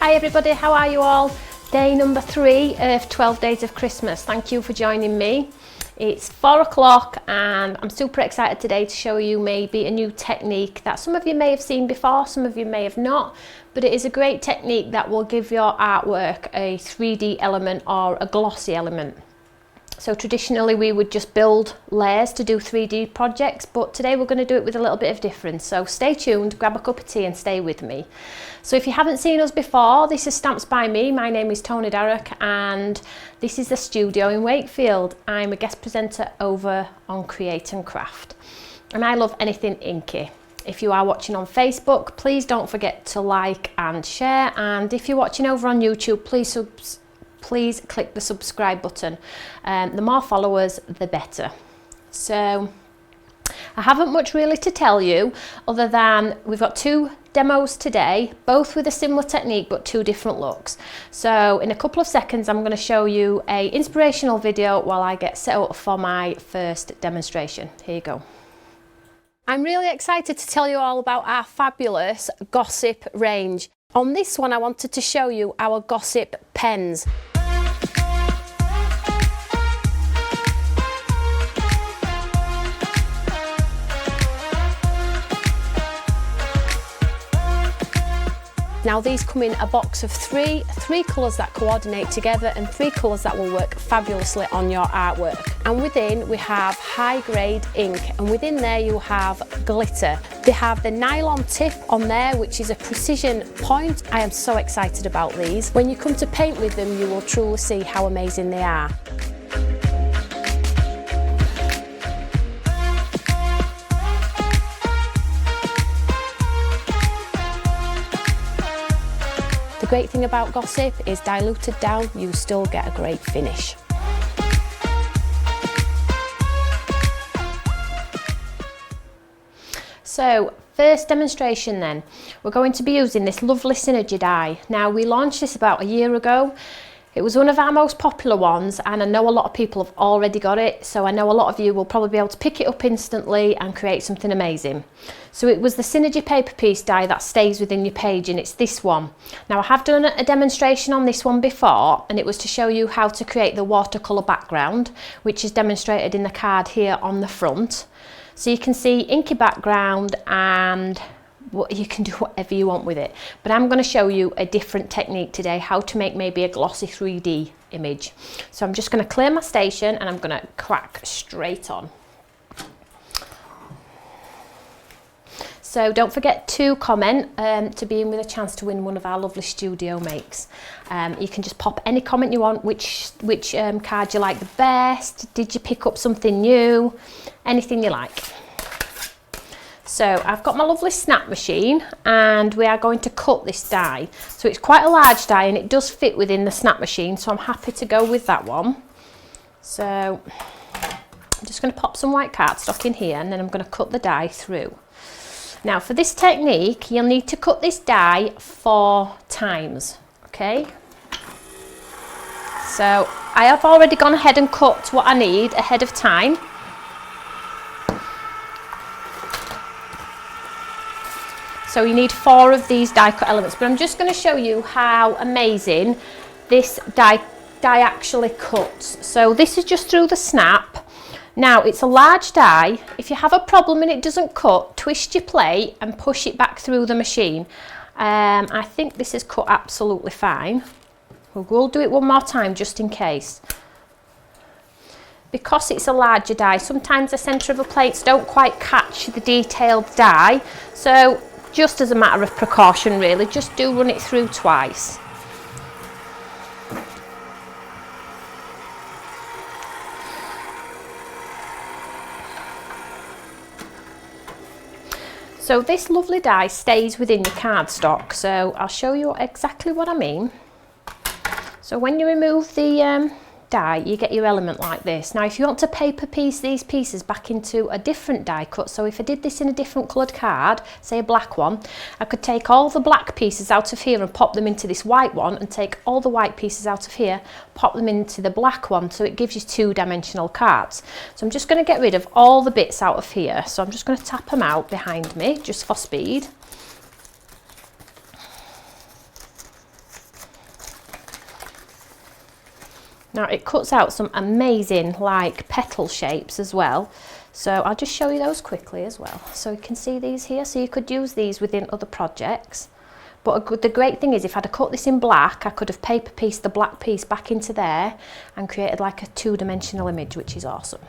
Hi everybody, how are you all? Day number 3 of 12 days of Christmas. Thank you for joining me. It's 4 o'clock and I'm super excited today to show you maybe a new technique that some of you may have seen before, some of you may have not, but it is a great technique that will give your artwork a 3D element or a glossy element. So traditionally we would just build layers to do 3D projects, but today we're going to do it with a little bit of difference. So stay tuned, grab a cup of tea and stay with me. So if you haven't seen us before, this is Stamps by me. My name is Toni and this is the studio in Wakefield. I'm a guest presenter over on Create and Craft and I love anything inky. If you are watching on Facebook, please don't forget to like and share, and if you're watching over on YouTube, please click the subscribe button. The more followers, the better. So I haven't much really to tell you other than we've got 2 demos today, both with a similar technique but 2 different looks. So in a couple of seconds I'm going to show you an inspirational video while I get set up for my first demonstration. Here you go. I'm really excited to tell you all about our fabulous Gossip range. On this one I wanted to show you our Gossip pens. Now these come in a box of 3 colours that coordinate together and 3 colours that will work fabulously on your artwork. And within we have high grade ink, and within there you have glitter. They have the nylon tip on there, which is a precision point. I am so excited about these. When you come to paint with them, you will truly see how amazing they are. The great thing about Gossip is diluted down, you still get a great finish. So first demonstration then, we're going to be using this lovely Synergy die. Now we launched this about a year ago. It was one of our most popular ones and I know a lot of people have already got it, so I know a lot of you will probably be able to pick it up instantly and create something amazing. So it was the Synergy paper piece die that stays within your page, and it's this one. Now I have done a demonstration on this one before and it was to show you how to create the watercolour background, which is demonstrated in the card here on the front. So you can see inky background and you can do whatever you want with it, but I'm going to show you a different technique today, how to make maybe a glossy 3D image. So I'm just going to clear my station and I'm going to crack straight on. So don't forget to comment to be in with a chance to win one of our lovely studio makes. You can just pop any comment you want, which card you like the best, did you pick up something new, anything you like. So I've got my lovely snap machine and we are going to cut this die. So it's quite a large die and it does fit within the snap machine, so I'm happy to go with that one. So I'm just going to pop some white cardstock in here and then I'm going to cut the die through. Now for this technique you'll need to cut this die 4 times, okay? So I have already gone ahead and cut what I need ahead of time. So you need 4 of these die cut elements, but I'm just going to show you how amazing this die actually cuts. So this is just through the snap. Now it's a large die. If you have a problem and it doesn't cut, twist your plate and push it back through the machine. I think this is cut absolutely fine. We'll do it one more time just in case. Because it's a larger die, sometimes the centre of the plates don't quite catch the detailed die. So just as a matter of precaution really, just do run it through twice. So this lovely die stays within your cardstock, so I'll show you exactly what I mean. So when you remove the die, you get your element like this. Now if you want to paper piece these pieces back into a different die cut, so if I did this in a different coloured card, say a black one, I could take all the black pieces out of here and pop them into this white one, and take all the white pieces out of here, pop them into the black one, so it gives you 2-dimensional cards. So I'm just going to get rid of all the bits out of here, so I'm just going to tap them out behind me just for speed. Now it cuts out some amazing like petal shapes as well. So I'll just show you those quickly as well. So you can see these here. So you could use these within other projects. But the great thing is if I'd have cut this in black, I could have paper pieced the black piece back into there and created like a two-dimensional image, which is awesome.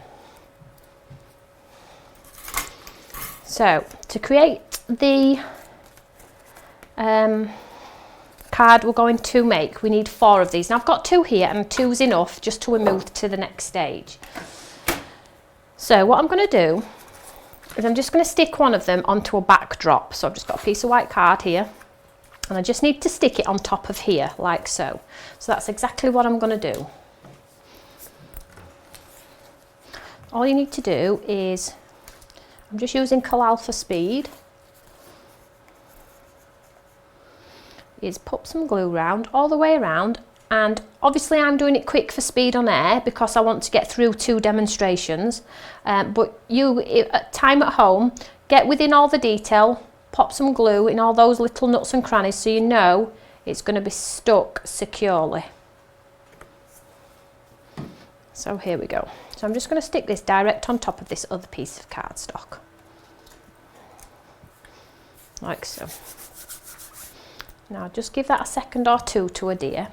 So to create the card we're going to make, we need 4 of these. Now I've got 2 here and 2's enough just to move to the next stage. So what I'm going to do is I'm just going to stick one of them onto a backdrop. So I've just got a piece of white card here and I just need to stick it on top of here like so. So that's exactly what I'm going to do. All you need to do is, I'm just using Collal for speed, is put some glue round all the way around. And obviously I'm doing it quick for speed on air because I want to get through 2 demonstrations, but you at time at home, get within all the detail, pop some glue in all those little nooks and crannies so you know it's going to be stuck securely. So here we go. So I'm just going to stick this direct on top of this other piece of cardstock like so. Now just give that a second or 2 to adhere.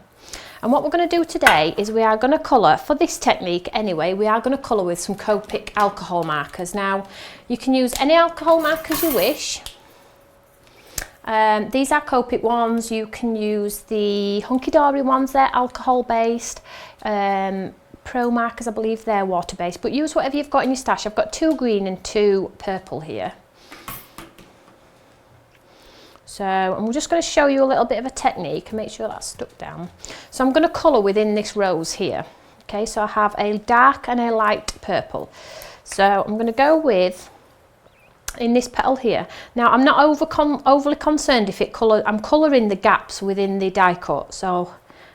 And what we're going to do today is we are going to colour, for this technique anyway, we are going to colour with some Copic alcohol markers. Now, you can use any alcohol markers you wish. These are Copic ones. You can use the Hunky Dory ones, they're alcohol based. Pro markers, I believe they're water based, but use whatever you've got in your stash. I've got 2 green and 2 purple here. So I'm just going to show you a little bit of a technique and make sure that's stuck down. So I'm going to colour within this rose here. Okay, so I have a dark and a light purple. So I'm going to go with, in this petal here. Now I'm not overly concerned if it colour, I'm colouring the gaps within the die cut. So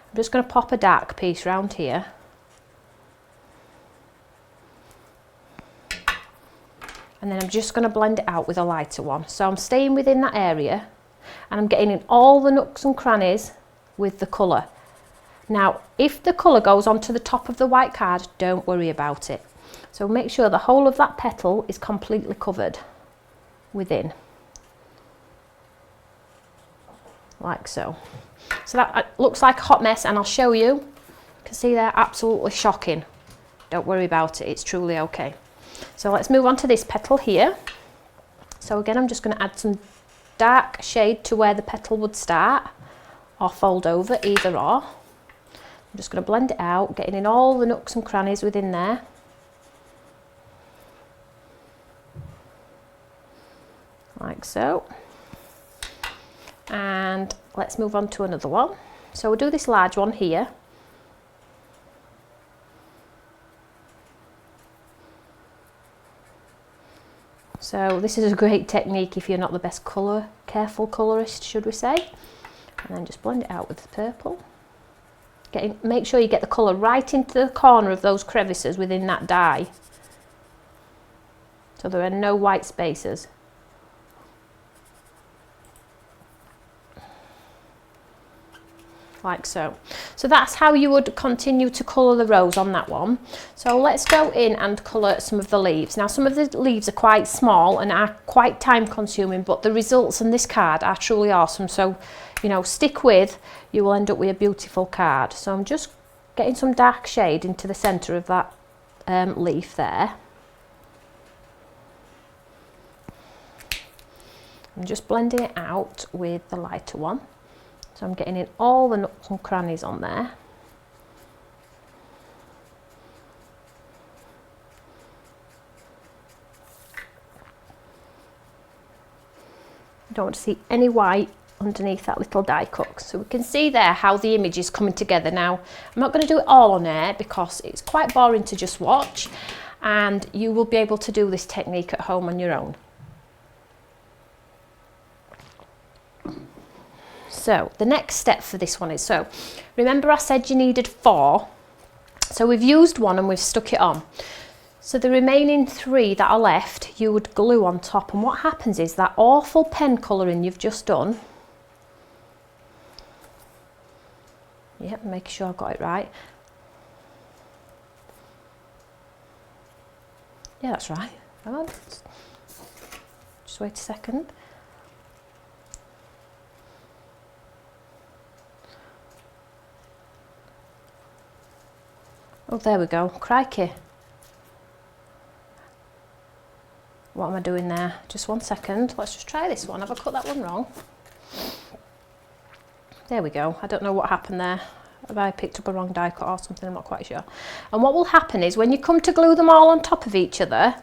I'm just going to pop a dark piece round here. And then I'm just going to blend it out with a lighter one. So I'm staying within that area. And I'm getting in all the nooks and crannies with the colour. Now, if the colour goes onto the top of the white card, don't worry about it. So make sure the whole of that petal is completely covered within. Like so. So that looks like a hot mess and I'll show you. You can see they're absolutely shocking. Don't worry about it, it's truly okay. So let's move on to this petal here. So again, I'm just going to add some dark shade to where the petal would start, or fold over, either or. I'm just going to blend it out, getting in all the nooks and crannies within there. Like so. And let's move on to another one. So we'll do this large one here. So this is a great technique if you're not the best careful colourist, should we say. And then just blend it out with the purple. Make sure you get the colour right into the corner of those crevices within that die. So there are no white spaces. Like so. So that's how you would continue to colour the rose on that one. So let's go in and colour some of the leaves. Now some of the leaves are quite small and are quite time consuming, but the results on this card are truly awesome. So, you know, stick with, you will end up with a beautiful card. So I'm just getting some dark shade into the centre of that leaf there. I'm just blending it out with the lighter one. So I'm getting in all the nooks and crannies on there. You don't want to see any white underneath that little die cut. So we can see there how the image is coming together. Now, I'm not going to do it all on air because it's quite boring to just watch, and you will be able to do this technique at home on your own. So the next step for this one is, so remember I said you needed 4, so we've used 1 and we've stuck it on. So the remaining 3 that are left you would glue on top, and what happens is that awful pen colouring you've just done, yep, make sure I got it right, Yeah, that's right. Come on. Just wait a second. Oh, there we go. Crikey. What am I doing there? Just one second. Let's just try this one. Have I cut that one wrong? There we go. I don't know what happened there. Have I picked up a wrong die cut or something? I'm not quite sure. And what will happen is when you come to glue them all on top of each other,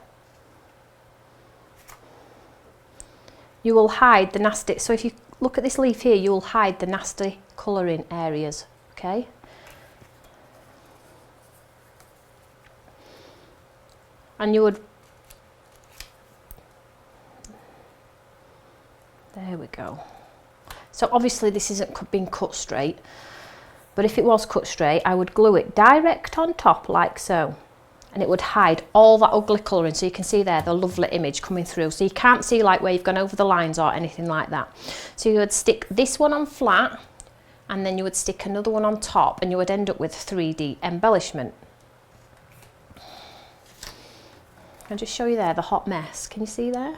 you will hide the nasty. So if you look at this leaf here, you will hide the nasty colouring areas. Okay. And you would, there we go. So obviously this isn't being cut straight, but if it was cut straight, I would glue it direct on top like so, and it would hide all that ugly colouring. So you can see there the lovely image coming through. So you can't see like where you've gone over the lines or anything like that. So you would stick this one on flat, and then you would stick another one on top, and you would end up with 3D embellishment. I'll just show you there the hot mess. Can you see there?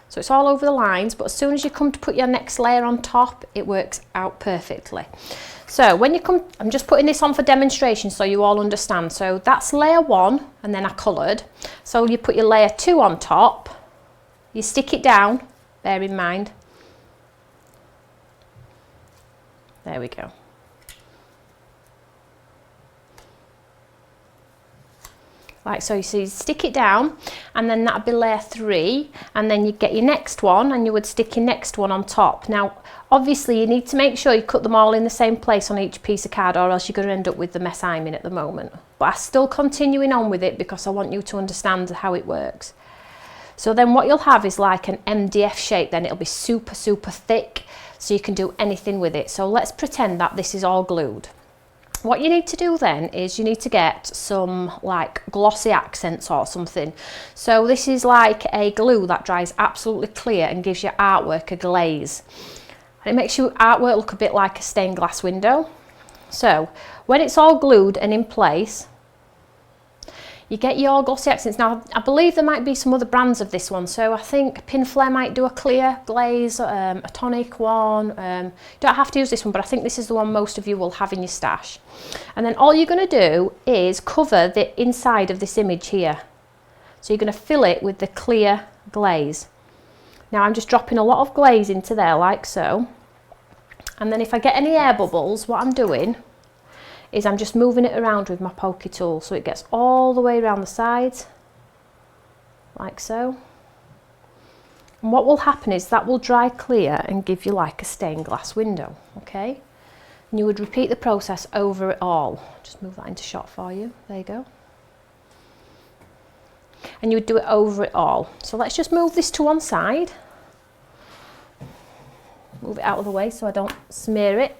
So it's all over the lines, but as soon as you come to put your next layer on top, it works out perfectly. So when you come, I'm just putting this on for demonstration so you all understand. So that's layer 1, and then I coloured. So you put your layer 2 on top, you stick it down, bear in mind. There we go. Like so, you see, you stick it down, and then that'd be layer 3, and then you get your next one, and you would stick your next one on top. Now, obviously, you need to make sure you cut them all in the same place on each piece of card, or else you're going to end up with the mess I'm in at the moment. But I'm still continuing on with it because I want you to understand how it works. So then what you'll have is like an MDF shape. Then it'll be super, super thick, so you can do anything with it. So let's pretend that this is all glued. What you need to do then is you need to get some like glossy accents or something. So this is like a glue that dries absolutely clear and gives your artwork a glaze. And it makes your artwork look a bit like a stained glass window. So when it's all glued and in place, you get your glossy accents. Now, I believe there might be some other brands of this one. So I think Pinflair might do a clear glaze, a tonic one. You don't have to use this one, but I think this is the one most of you will have in your stash. And then all you're going to do is cover the inside of this image here. So you're going to fill it with the clear glaze. Now I'm just dropping a lot of glaze into there like so. And then if I get any air bubbles, what I'm doing is I'm just moving it around with my pokey tool so it gets all the way around the sides like so. And what will happen is that will dry clear and give you like a stained glass window. Okay, and you would repeat the process over it all. Just move that into shot for you. There you go. And you would do it over it all. So let's just move this to one side, move it out of the way so I don't smear it.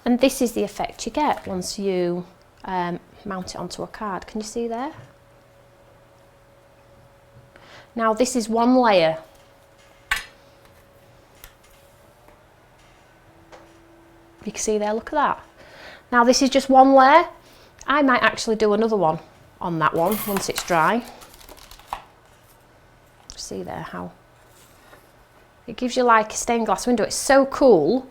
And this is the effect you get once you mount it onto a card. Can you see there? Now this is one layer. You can see there, look at that. Now this is just one layer. I might actually do another one on that one once it's dry. See there how it gives you like a stained glass window. It's so cool.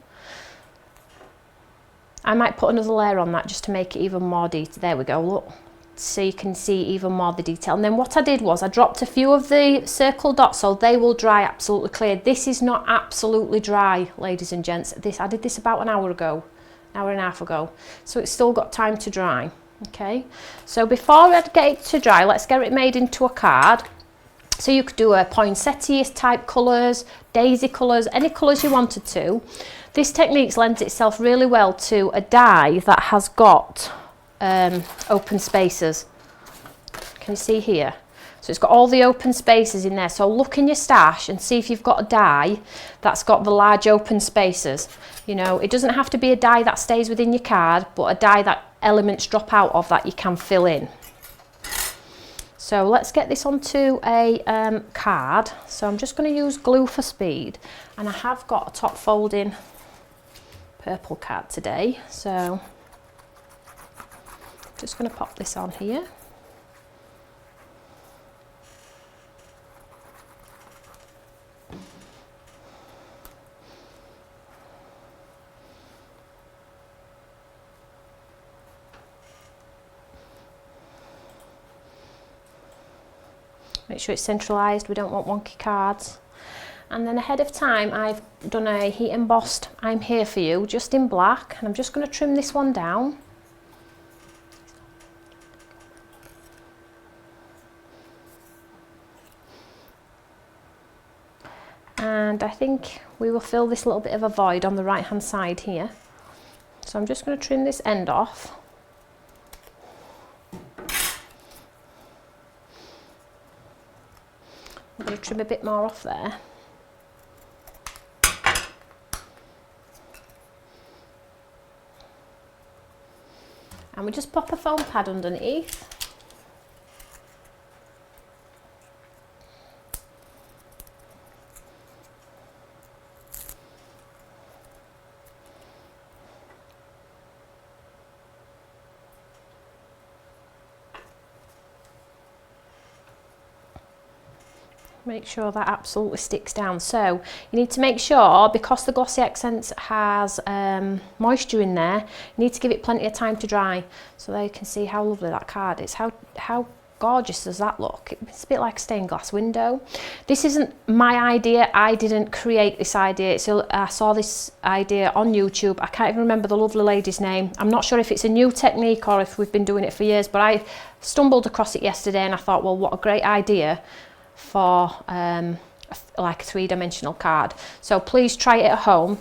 I might put another layer on that just to make it even more detailed. There we go, look. So you can see even more of the detail. And then what I did was I dropped a few of the circle dots so they will dry absolutely clear. This is not absolutely dry, ladies and gents. I did this about an hour ago, an hour and a half ago. So it's still got time to dry. Okay, so before I get it to dry, let's get it made into a card. So you could do a poinsettia type colours, daisy colours, any colours you wanted to. This technique lends itself really well to a die that has got open spaces. Can you see here? So it's got all the open spaces in there. So look in your stash and see if you've got a die that's got the large open spaces. You know, it doesn't have to be a die that stays within your card, but a die that elements drop out of that you can fill in. So let's get this onto a card. So I'm just going to use glue for speed, and I have got a top folding purple card today. So just going to pop this on here. Make sure it's centralised, we don't want wonky cards. And then ahead of time I've done a heat embossed I'm Here For You, just in black, and I'm just going to trim this one down. And I think we will fill this little bit of a void on the right hand side here. So I'm just going to trim this end off. I'm going to trim a bit more off there. And we just pop a foam pad underneath. Make sure that absolutely sticks down. So you need to make sure, because the Glossy Accents has moisture in there, you need to give it plenty of time to dry. So there you can see how lovely that card is. How gorgeous does that look? It's a bit like a stained glass window. This isn't my idea. I didn't create this idea. So I saw this idea on YouTube. I can't even remember the lovely lady's name. I'm not sure if it's a new technique or if we've been doing it for years, but I stumbled across it yesterday and I thought, well, what a great idea for like a three-dimensional card. So please try it at home,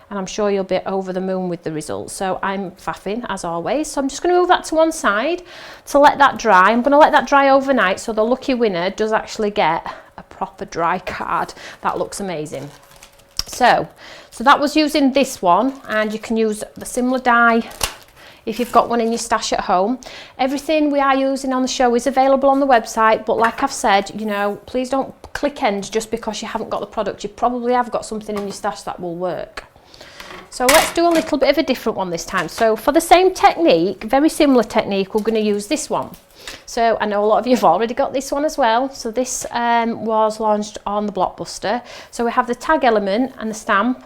and I'm sure you'll be over the moon with the results. So I'm faffing as always, so I'm just going to move that to one side to let that dry. I'm going to let that dry overnight, so the lucky winner does actually get a proper dry card. That looks amazing. So that was using this one, and you can use the similar die if you've got one in your stash at home. Everything we are using on the show is available on the website, but like I've said, you know, please don't click end just because you haven't got the product. You probably have got something in your stash that will work. So let's do a little bit of a different one this time. So for the same technique, very similar technique, we're going to use this one. So I know a lot of you have already got this one as well. So this was launched on the Blockbuster. So we have the tag element and the stamp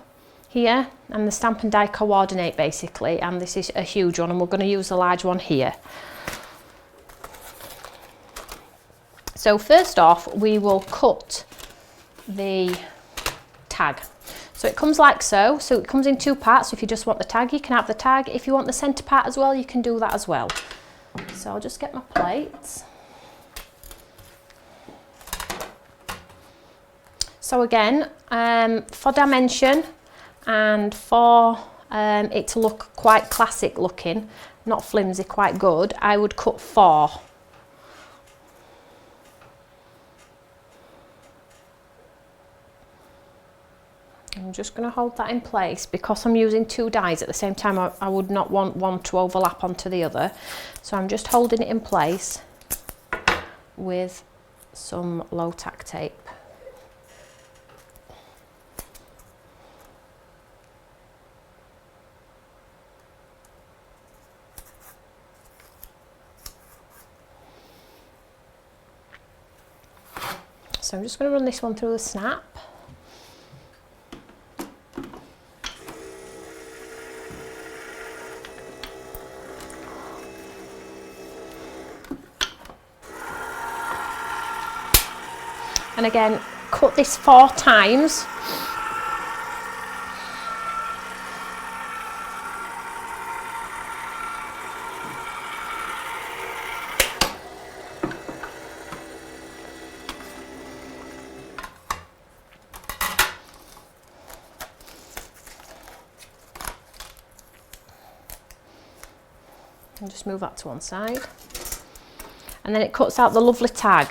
here, and the stamp and die coordinate basically, and this is a huge one, and we're going to use a large one here. So first off, we will cut the tag. So it comes like so. So it comes in two parts. So if you just want the tag, you can have the tag. If you want the centre part as well, you can do that as well. So I'll just get my plates. So again, for dimension, and for it to look quite classic looking, not flimsy, quite good, I would cut 4. I'm just going to hold that in place because I'm using 2 dies at the same time. I would not want one to overlap onto the other, so I'm just holding it in place with some low tack tape. So I'm just going to run this one through the snap. And again, cut this 4 times. And just move that to one side. And then it cuts out the lovely tag,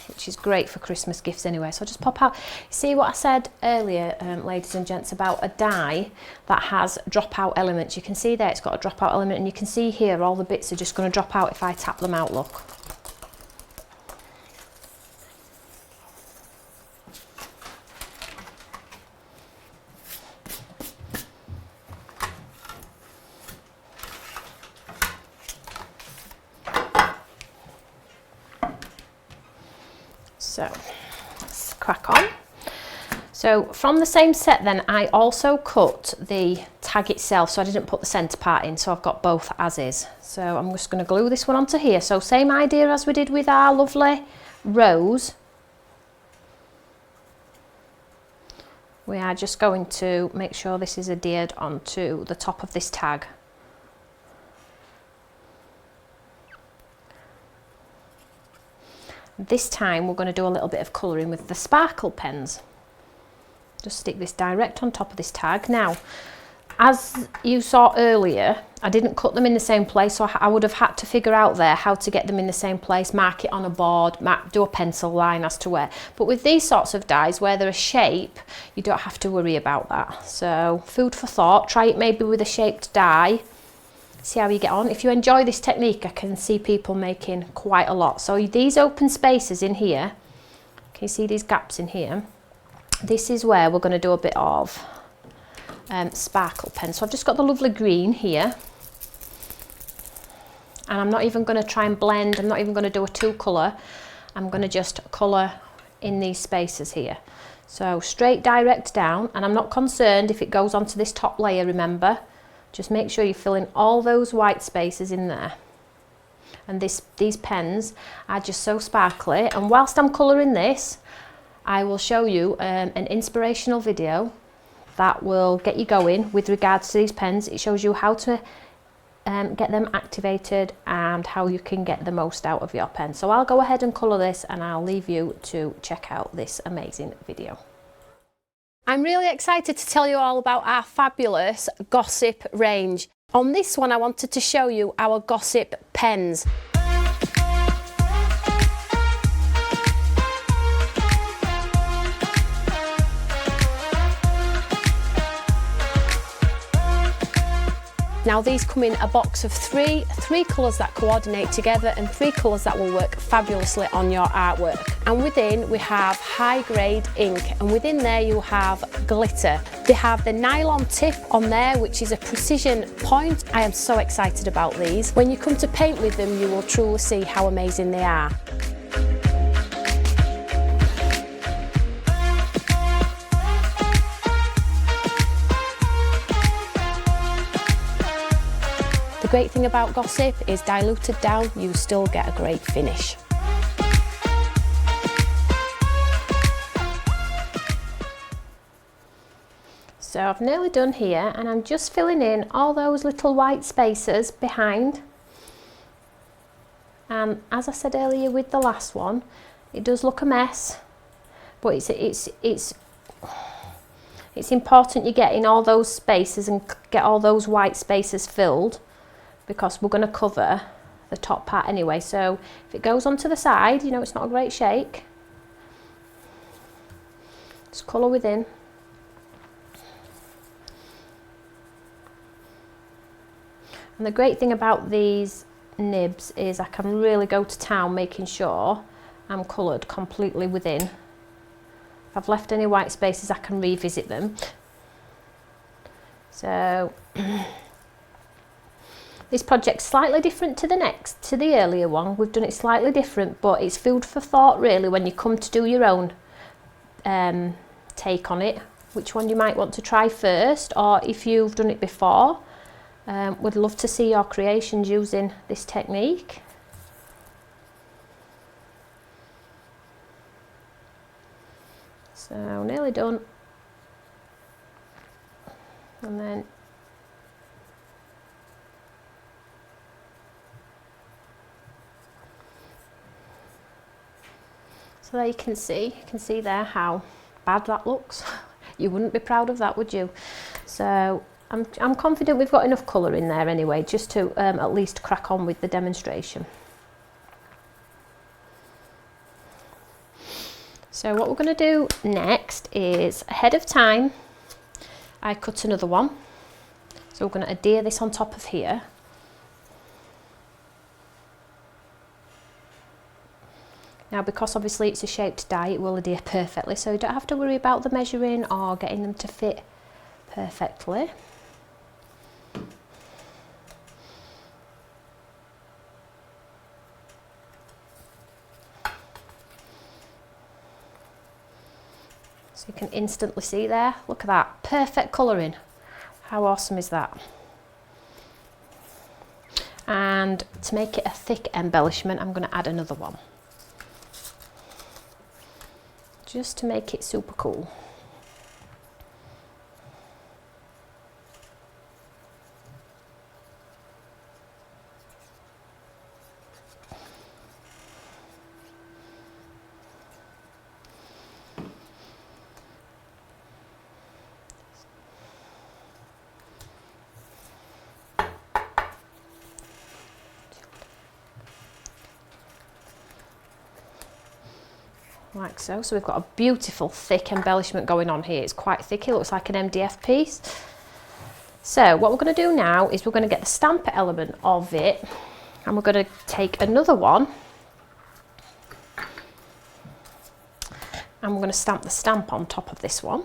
which is great for Christmas gifts anyway. So I'll just pop out. See what I said earlier, ladies and gents, about a die that has dropout elements. You can see there it's got a dropout element, and you can see here all the bits are just going to drop out if I tap them out, look. So let's crack on. So from the same set then, I also cut the tag itself, so I didn't put the centre part in, so I've got both as is. So I'm just going to glue this one onto here. So same idea as we did with our lovely rose. We are just going to make sure this is adhered onto the top of this tag. This time we're going to do a little bit of colouring with the sparkle pens. Just stick this direct on top of this tag. Now, as you saw earlier, I didn't cut them in the same place, so I would have had to figure out there how to get them in the same place, mark it on a board, do a pencil line as to where. But with these sorts of dies, where they're a shape, you don't have to worry about that. So, food for thought. Try it maybe with a shaped die. See how you get on. If you enjoy this technique, I can see people making quite a lot. So these open spaces in here, can you see these gaps in here? This is where we're going to do a bit of sparkle pen. So I've just got the lovely green here. And I'm not even going to try and blend. I'm not even going to do a two colour. I'm going to just colour in these spaces here. So straight direct down, and I'm not concerned if it goes onto this top layer, remember. Just make sure you fill in all those white spaces in there. And these pens are just so sparkly. And whilst I'm colouring this, I will show you an inspirational video that will get you going with regards to these pens. It shows you how to get them activated and how you can get the most out of your pen. So I'll go ahead and colour this, and I'll leave you to check out this amazing video. I'm really excited to tell you all about our fabulous Gossip range. On this one, I wanted to show you our Gossip pens. Now these come in a box of three colours that coordinate together and 3 colours that will work fabulously on your artwork. And within we have high grade ink, and within there you have glitter. They have the nylon tip on there, which is a precision point. I am so excited about these. When you come to paint with them, you will truly see how amazing they are. The great thing about Gossip is diluted down, you still get a great finish. So I've nearly done here, and I'm just filling in all those little white spaces behind. And as I said earlier with the last one, it does look a mess, but it's important you get in all those spaces and get all those white spaces filled, because we're going to cover the top part anyway. So if it goes onto the side, you know it's not a great shake. Just colour within. And the great thing about these nibs is I can really go to town making sure I'm coloured completely within. If I've left any white spaces, I can revisit them. So this project's slightly different to the earlier one. We've done it slightly different, but it's food for thought really when you come to do your own take on it, which one you might want to try first, or if you've done it before. Would love to see your creations using this technique. So nearly done. And then so there you can see there how bad that looks. You wouldn't be proud of that, would you? So I'm confident we've got enough colour in there anyway, just to at least crack on with the demonstration. So what we're going to do next is, ahead of time, I cut another one. So we're going to adhere this on top of here. Now, because obviously it's a shaped die, it will adhere perfectly, so you don't have to worry about the measuring or getting them to fit perfectly. So you can instantly see there, look at that, perfect colouring. How awesome is that? And to make it a thick embellishment, I'm going to add another one, just to make it super cool. Like so. So we've got a beautiful thick embellishment going on here. It's quite thick, it looks like an MDF piece. So what we're going to do now is we're going to get the stamper element of it, and we're going to take another one and we're going to stamp the stamp on top of this one.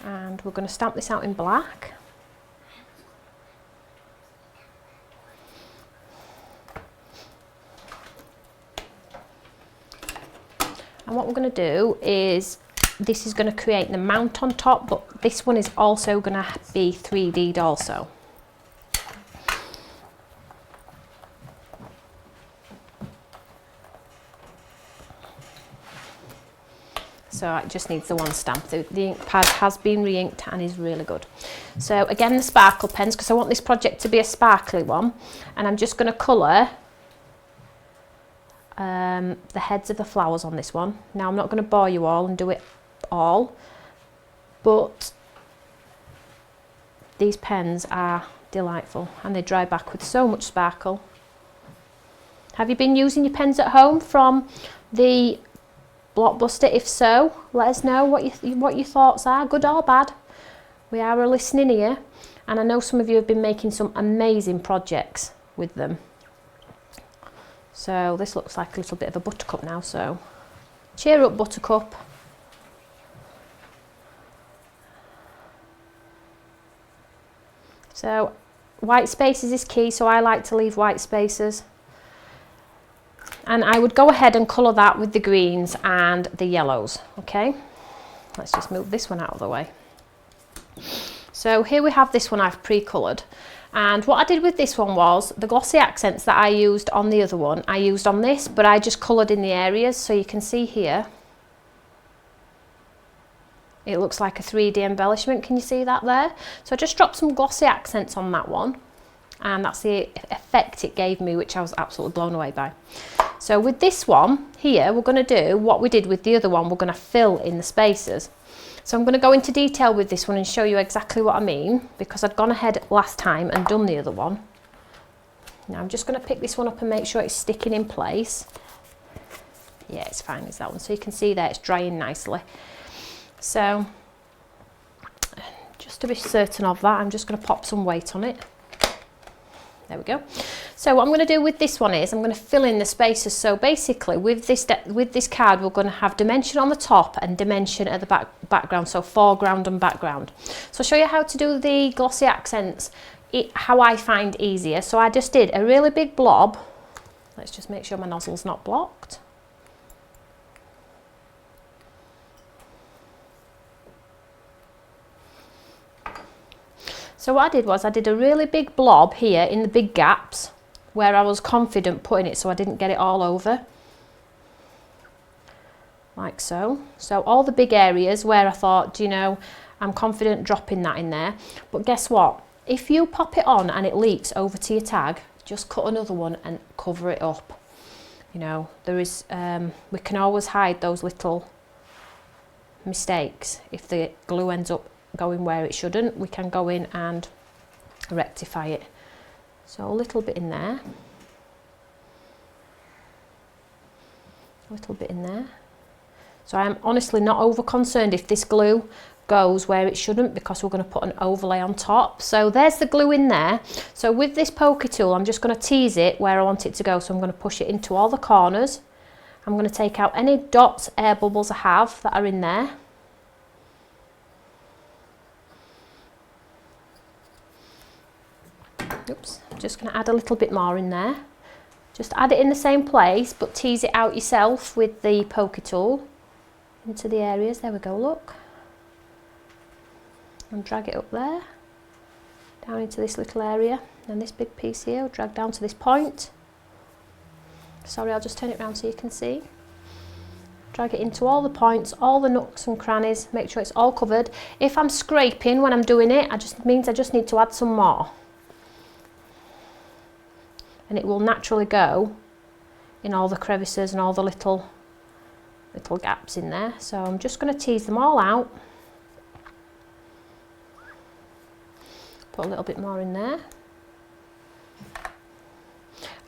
And we're going to stamp this out in black. And what we're going to do is, this is going to create the mount on top, but this one is also going to be 3D'd also. So it just needs the one stamp. The ink pad has been re-inked and is really good. So again, the sparkle pens, because I want this project to be a sparkly one, and I'm just going to colour the heads of the flowers on this one. Now I'm not going to bore you all and do it all, but these pens are delightful and they dry back with so much sparkle. Have you been using your pens at home from the Blockbuster? If so, let us know what your thoughts are, good or bad. We are a listening ear, and I know some of you have been making some amazing projects with them. So this looks like a little bit of a buttercup now, so cheer up, buttercup. So white spaces is key, so I like to leave white spaces. And I would go ahead and colour that with the greens and the yellows, okay? Let's just move this one out of the way. So here we have this one I've pre-coloured. And what I did with this one was, the glossy accents that I used on the other one, I used on this, but I just coloured in the areas. So you can see here, it looks like a 3D embellishment. Can you see that there? So I just dropped some glossy accents on that one, and that's the effect it gave me, which I was absolutely blown away by. So with this one here, we're going to do what we did with the other one. We're going to fill in the spaces. So I'm going to go into detail with this one and show you exactly what I mean, because I'd gone ahead last time and done the other one. Now I'm just going to pick this one up and make sure it's sticking in place. Yeah, it's fine, it's that one. So you can see there it's drying nicely. So just to be certain of that, I'm just going to pop some weight on it. There we go. So what I'm going to do with this one is I'm going to fill in the spaces. So basically with this card, we're going to have dimension on the top and dimension at the background, so foreground and background. So I'll show you how to do the glossy accents, how I find easier. So I just did a really big blob. Let's just make sure my nozzle's not blocked. So what I did was I did a really big blob here in the big gaps where I was confident putting it, so I didn't get it all over. Like so. So all the big areas where I thought, you know, I'm confident dropping that in there. But guess what? If you pop it on and it leaks over to your tag, just cut another one and cover it up. You know, there is, we can always hide those little mistakes. If the glue ends up going where it shouldn't, we can go in and rectify it. So a little bit in there, a little bit in there. So I'm honestly not over concerned if this glue goes where it shouldn't, because we're going to put an overlay on top. So there's the glue in there. So with this pokey tool, I'm just going to tease it where I want it to go. So I'm going to push it into all the corners. I'm going to take out any dots, air bubbles I have that are in there. Oops, I'm just going to add a little bit more in there, Just add it in the same place, but tease it out yourself with the poker tool into the areas. There we go, look. And drag it up there, down into this little area. And this big piece here, drag down to this point. Sorry, I'll just turn it around so you can see. Drag it into all the points, all the nooks and crannies, make sure it's all covered. If I'm scraping when I'm doing it, means I just need to add some more. And it will naturally go in all the crevices and all the little gaps in there. So I'm just going to tease them all out. Put a little bit more in there.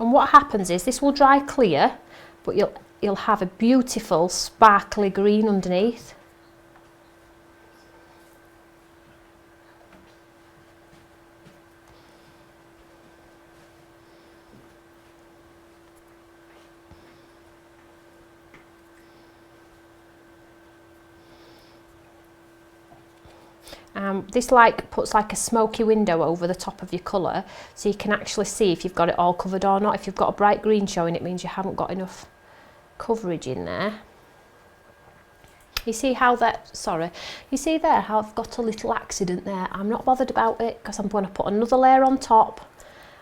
And what happens is this will dry clear, but you'll have a beautiful sparkly green underneath. This puts like a smoky window over the top of your colour, so you can actually see if you've got it all covered or not. If you've got a bright green showing, it means you haven't got enough coverage in there. You see how you see there how I've got a little accident there. I'm not bothered about it because I'm going to put another layer on top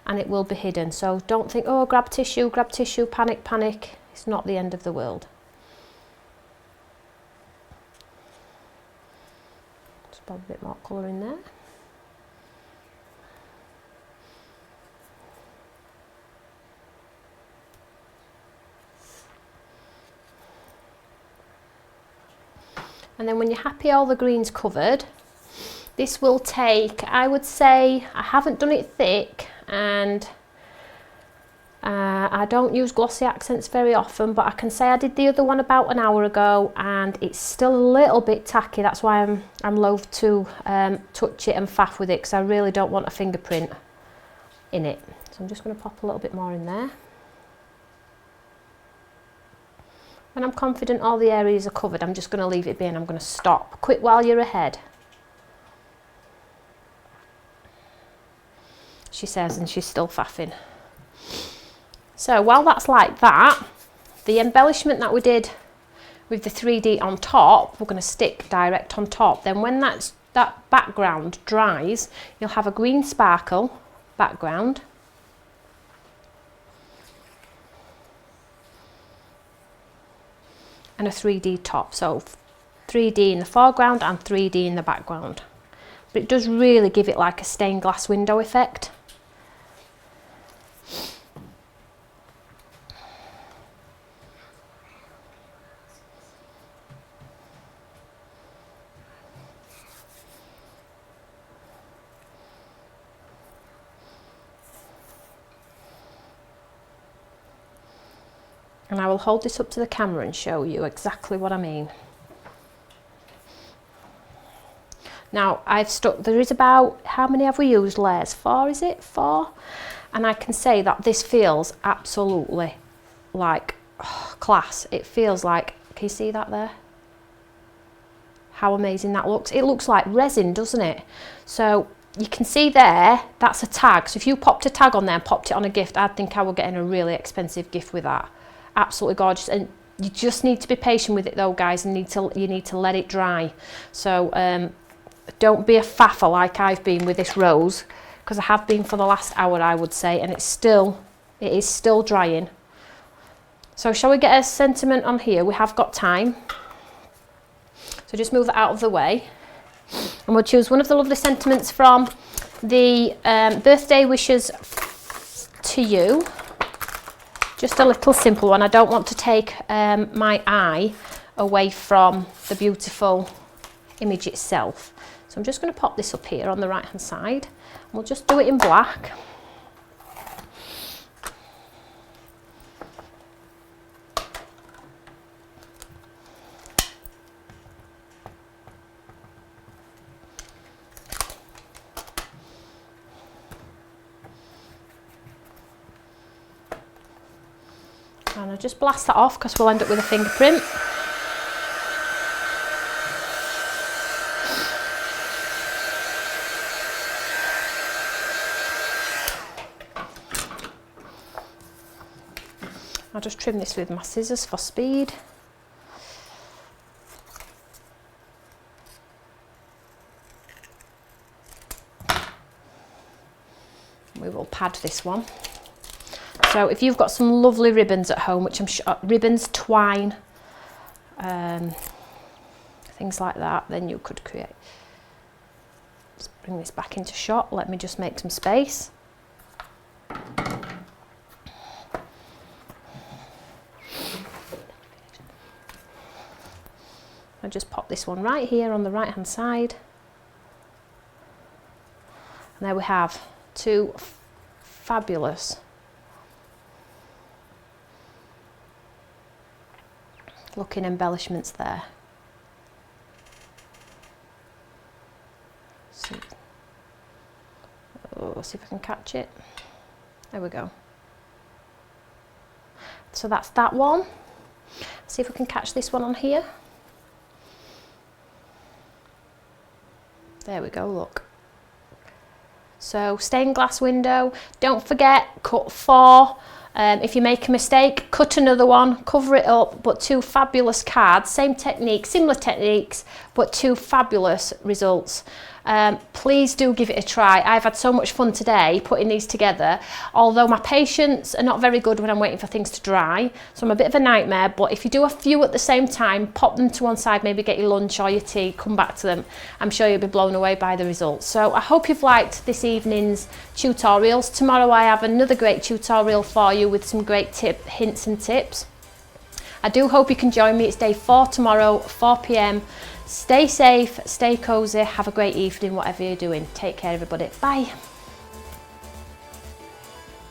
and it will be hidden. So don't think, oh, grab tissue, panic, panic. It's not the end of the world. Put a bit more colour in there. And then when you're happy all the green's covered, this will take, I would say, I haven't done it thick, and I don't use glossy accents very often, but I can say I did the other one about an hour ago and it's still a little bit tacky. That's why I'm loath to touch it and faff with it, because I really don't want a fingerprint in it. So I'm just going to pop a little bit more in there. When I'm confident all the areas are covered, I'm just going to leave it be and I'm going to stop. Quit while you're ahead, she says, and she's still faffing. So while that's like that, the embellishment that we did with the 3D on top, we're going to stick direct on top. Then when that background dries, you'll have a green sparkle background. And a 3D top. So 3D in the foreground and 3D in the background. But it does really give it like a stained glass window effect. And I will hold this up to the camera and show you exactly what I mean. Now I've stuck, there is about, how many have we used layers? 4, is it? 4? And I can say that this feels absolutely like class. It feels like, can you see that there? How amazing that looks. It looks like resin, doesn't it? So you can see there, that's a tag. So if you popped a tag on there and popped it on a gift, I'd think I would get in a really expensive gift with that. Absolutely gorgeous. And you just need to be patient with it though, guys, and you need to let it dry. So don't be a faffer like I've been with this rose, because I have been for the last hour, I would say, and it is still drying. So shall we get a sentiment on here? We have got time. So just move it out of the way. And we'll choose one of the lovely sentiments from the birthday wishes to you. Just a little simple one. I don't want to take my eye away from the beautiful image itself. So I'm just going to pop this up here on the right hand side. We'll just do it in black. And I'll just blast that off because we'll end up with a fingerprint. I'll just trim this with my scissors for speed. We will pad this one. So if you've got some lovely ribbons at home, which I'm sure, ribbons, twine, things like that, then you could create. Let's bring this back into shot. Let me just make some space. I'll just pop this one right here on the right hand side. And there we have two fabulous looking embellishments there. See if I can catch it. There we go. So that's that one. See if I can catch this one on here. There we go, look. So stained glass window, don't forget, cut 4. If you make a mistake, cut another one, cover it up, but 2 fabulous cards, same technique, similar techniques, but 2 fabulous results. Please do give it a try. I've had so much fun today putting these together, although my patience are not very good when I'm waiting for things to dry, so I'm a bit of a nightmare. But if you do a few at the same time, pop them to one side, maybe get your lunch or your tea, come back to them. I'm sure you'll be blown away by the results. So I hope you've liked this evening's tutorials. Tomorrow I have another great tutorial for you with some great hints and tips. I do hope you can join me. It's day 4 tomorrow, 4 p.m. Stay safe, stay cozy, have a great evening, whatever you're doing. Take care, everybody. Bye.